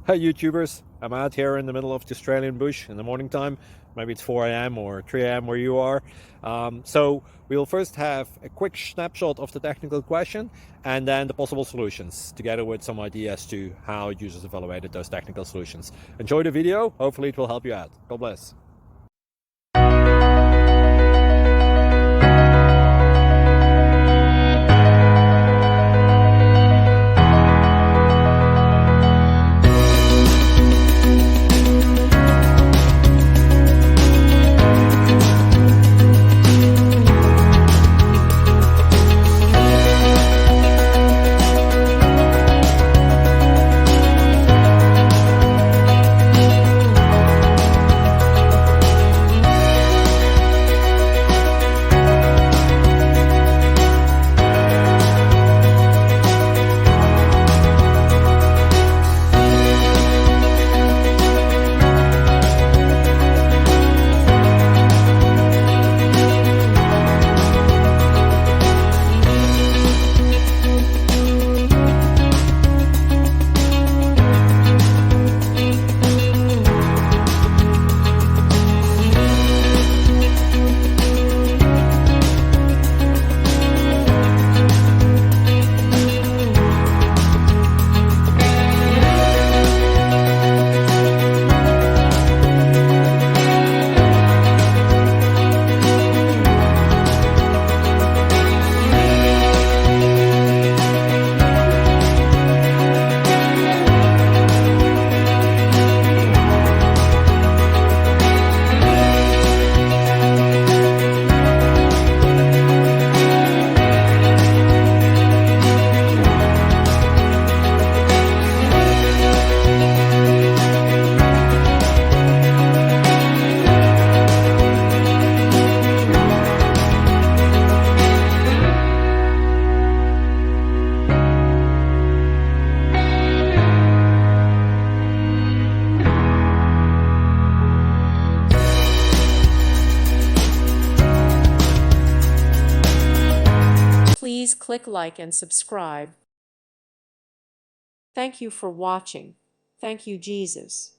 Hey YouTubers, I'm out here in the middle of the Australian bush in the morning time. Maybe it's 4 a.m. or 3 a.m. where you are. So we'll first have a quick snapshot of the technical question and then the possible solutions, together with some ideas to how users evaluated those technical solutions. Enjoy the video, hopefully it will help you out. God bless. Please click like and subscribe. Thank you for watching. Thank you, Jesus.